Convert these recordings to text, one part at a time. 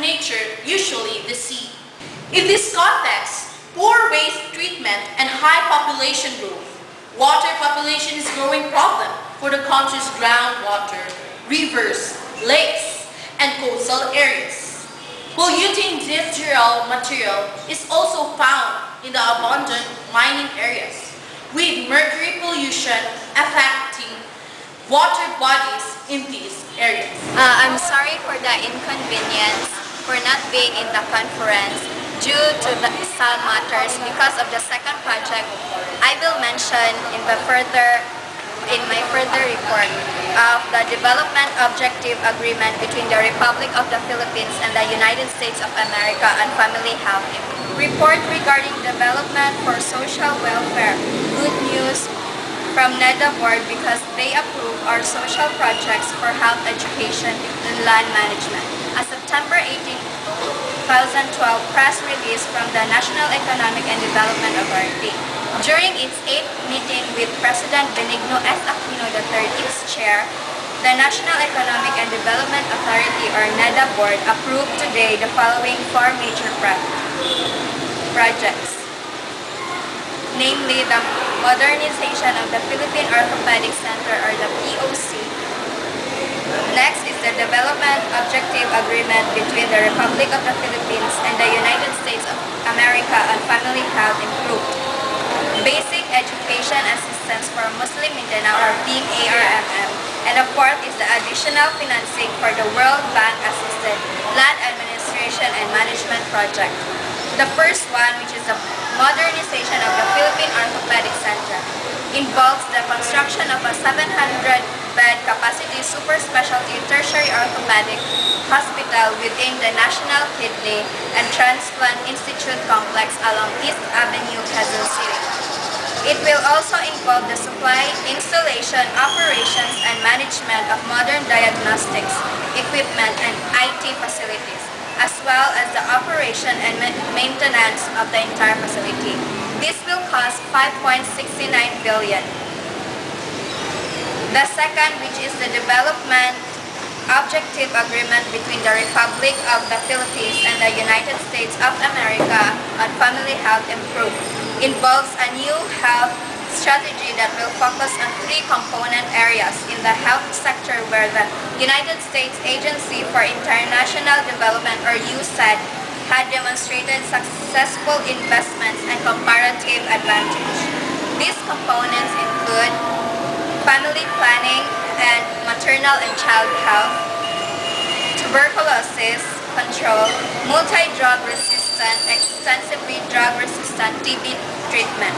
nature, usually the sea. In this context, poor waste treatment and high population growth, water population is a growing problem for the country's groundwater, rivers, lakes, and coastal areas. Polluting industrial material is also found in the abundant mining areas, with mercury pollution affecting water bodies in these areas. I'm sorry for the inconvenience for not being in the conference due to some matters because of the second project. I will mention in my further report of the Development Objective Agreement between the Republic of the Philippines and the United States of America on Family Health. Report regarding development for social welfare. Good news from NEDA board because they approve our social projects for health education and land management. A September 18, 2012 press release from the National Economic and Development Authority. During its 8th meeting with President Benigno S. Aquino III, its chair, the National Economic and Development Authority or NEDA board approved today the following 4 major projects. Namely, the modernization of the Philippine Orthopedic Center or the POC. Next is the Development Objective Agreement between the Republic of the Philippines and the United States of America on Family Health improved. Basic Education Assistance for Muslim Mindanao or BARMM. And the fourth is the additional financing for the World Bank Assisted Land Administration and Management Project. The first one, which is the modernization of the Philippine Orthopedic Center, involves the construction of a 700-bed capacity super specialty tertiary orthopedic hospital within the National Kidney and Transplant Institute complex along East Avenue, Quezon City. It will also involve the supply, installation, operations, and management of modern diagnostics, equipment, and IT facilities, as well as the operation and maintenance of the entire facility. This will cost 5.69 billion. The second, which is the Development Objective Agreement between the Republic of the Philippines and the United States of America on Family Health Improved, involves a new health strategy that will focus on 3 component areas in the health sector where the United States Agency for International Development or USAID had demonstrated successful investments and comparative advantage. These components include family planning and maternal and child health, tuberculosis control, multi-drug resistant, extensively drug-resistant TB treatment,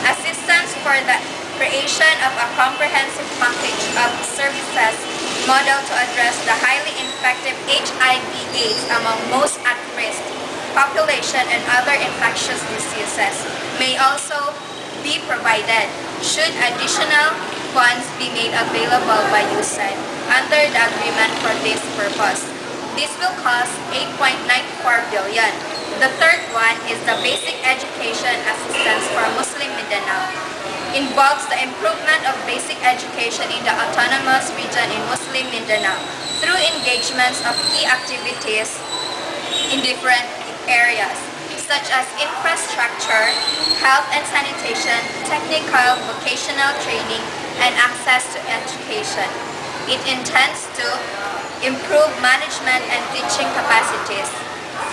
assistance for the creation of a comprehensive package of services model to address the highly infective HIV/AIDS among most at-risk population and other infectious diseases may also be provided should additional funds be made available by USAID under the agreement for this purpose. This will cost 8.94 billion. The third one is the Basic Education Assistance for Muslim Mindanao. Involves the improvement of basic education in the autonomous region in Muslim Mindanao through engagements of key activities in different areas such as infrastructure, health and sanitation, technical, vocational training, and access to education. It intends to improve management and teaching capacities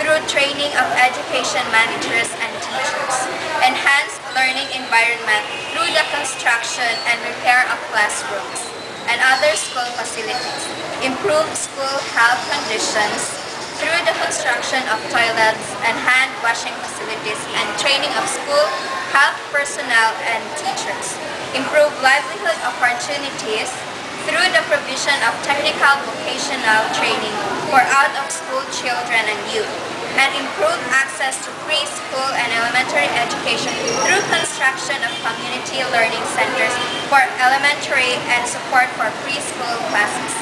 through training of education managers and teachers, enhance learning environment through the construction and repair of classrooms and other school facilities, improve school health conditions through the construction of toilets and hand washing facilities and training of school health personnel and teachers, improve livelihood opportunities through the provision of technical vocational training for out-of-school children and youth, and improve access to preschool and elementary education through construction of community learning centers for elementary and support for preschool classes.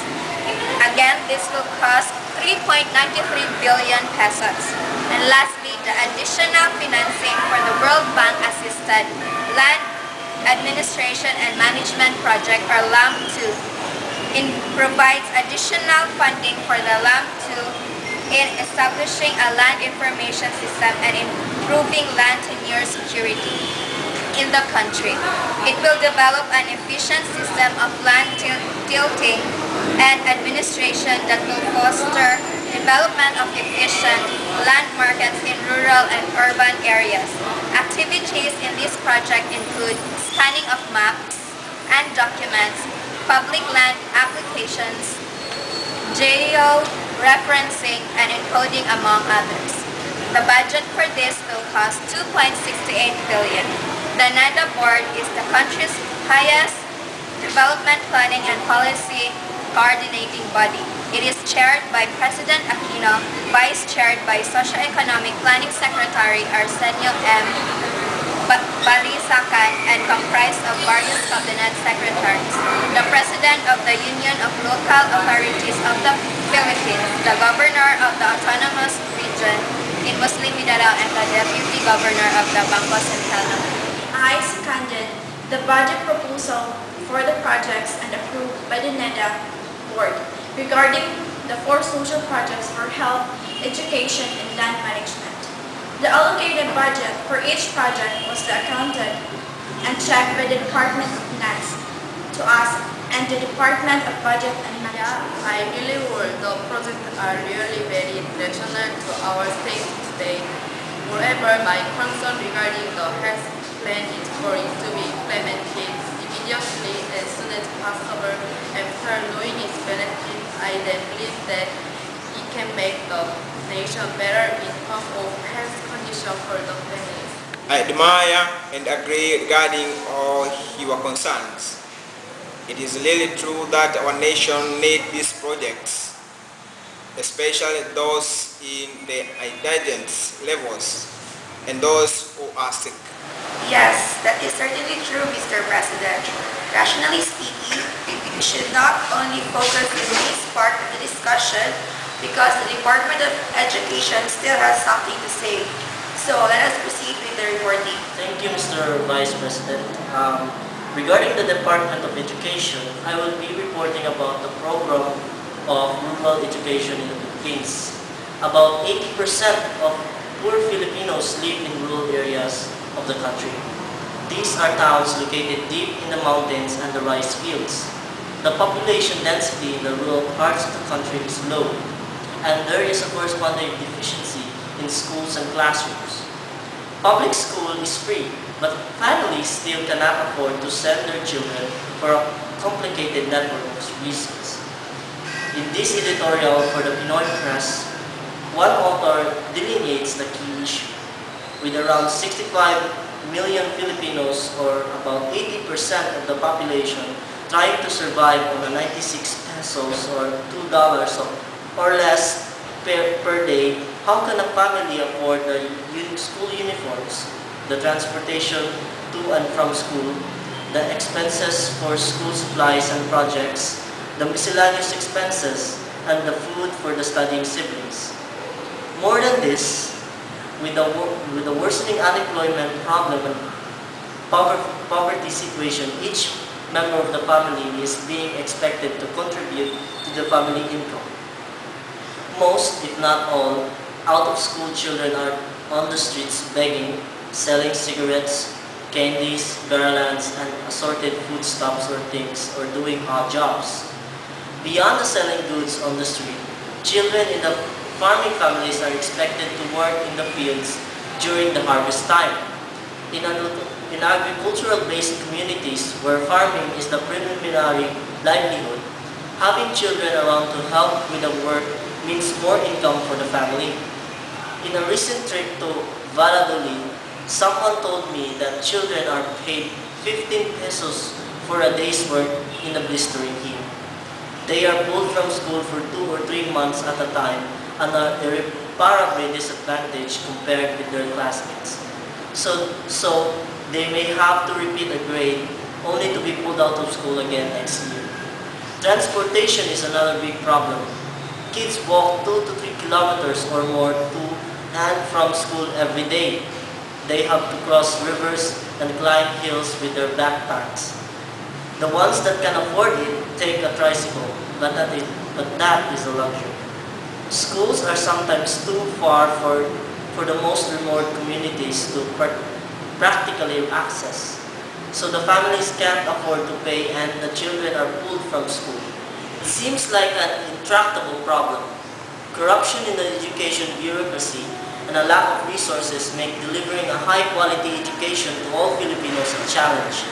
Again, this will cost 3.93 billion pesos. And lastly, the additional financing for the World Bank Assisted Land Administration and Management Project or LAM2 provides additional funding for the LAM2 in establishing a land information system and improving land tenure security in the country. It will develop an efficient system of land tilting and administration that will foster development of efficient land markets in rural and urban areas. Activities in this project include scanning of maps and documents, public land applications, geo-referencing, and encoding, among others. The budget for this will cost 2.68 billion. The NEDA board is the country's highest development planning and policy coordinating body. It is chaired by President Aquino, vice-chaired by Socio-Economic Planning Secretary Arsenio M. Balisacan, and comprised of various cabinet secretaries. The President of the Union of Local Authorities of the Philippines, the Governor of the Autonomous Region in Muslim Mindanao, and the Deputy Governor of the Bangko Sentral. I seconded the budget proposal for the projects and approved by the NEDA board regarding the 4 social projects for health, education, and land management. The allocated budget for each project was accounted and checked by the Department of Finance to us and the Department of Budget and Management. I believe the projects are really very directional to our state today. Moreover, my concern regarding the health plan is for it to be implemented immediately as soon as possible. After knowing its benefits, I then believe that it can make the nation better in terms of health condition for the families. I admire and agree regarding all your concerns. It is really true that our nation needs these projects, especially those in the indigent levels and those who are sick. Yes, that is certainly true, Mr. President. Rationally speaking, we should not only focus on this part of the discussion because the Department of Education still has something to say. So let us proceed with the reporting. Thank you, Mr. Vice President. Regarding the Department of Education, I will be reporting about the program of rural education in the Philippines. About 80% of poor Filipinos live in rural areas of the country. These are towns located deep in the mountains and the rice fields. The population density in the rural parts of the country is low, and there is a corresponding deficiency in schools and classrooms. Public school is free, but families still cannot afford to send their children for a complicated network of reasons. In this editorial for the Pinoy Press, one author delineates the key issue. With around 65 million Filipinos, or about 80% of the population, trying to survive on a 96 pesos or $2 or less per day, how can a family afford the school uniforms, the transportation to and from school, the expenses for school supplies and projects, the miscellaneous expenses, and the food for the studying siblings? More than this, with the worsening unemployment problem and poverty situation, each member of the family is being expected to contribute to the family income. Most, if not all, out-of-school children are on the streets begging, selling cigarettes, candies, garlands, and assorted foodstuffs or things, or doing odd jobs. Beyond the selling goods on the street, children in the farming families are expected to work in the fields during the harvest time. In agricultural-based communities where farming is the preliminary livelihood, having children around to help with the work means more income for the family. In a recent trip to Valladolid, someone told me that children are paid 15 pesos for a day's work in the blistering heat. They are pulled from school for 2 or 3 months at a time and are irreparably disadvantaged compared with their classmates. So they may have to repeat a grade only to be pulled out of school again next year. Transportation is another big problem. Kids walk 2 to 3 kilometers or more to and from school every day. They have to cross rivers and climb hills with their backpacks. The ones that can afford it take a tricycle, but that is a luxury. Schools are sometimes too far for the most remote communities to practically access. So the families can't afford to pay and the children are pulled from school. It seems like an intractable problem. Corruption in the education bureaucracy and a lack of resources make delivering a high-quality education to all Filipinos a challenge.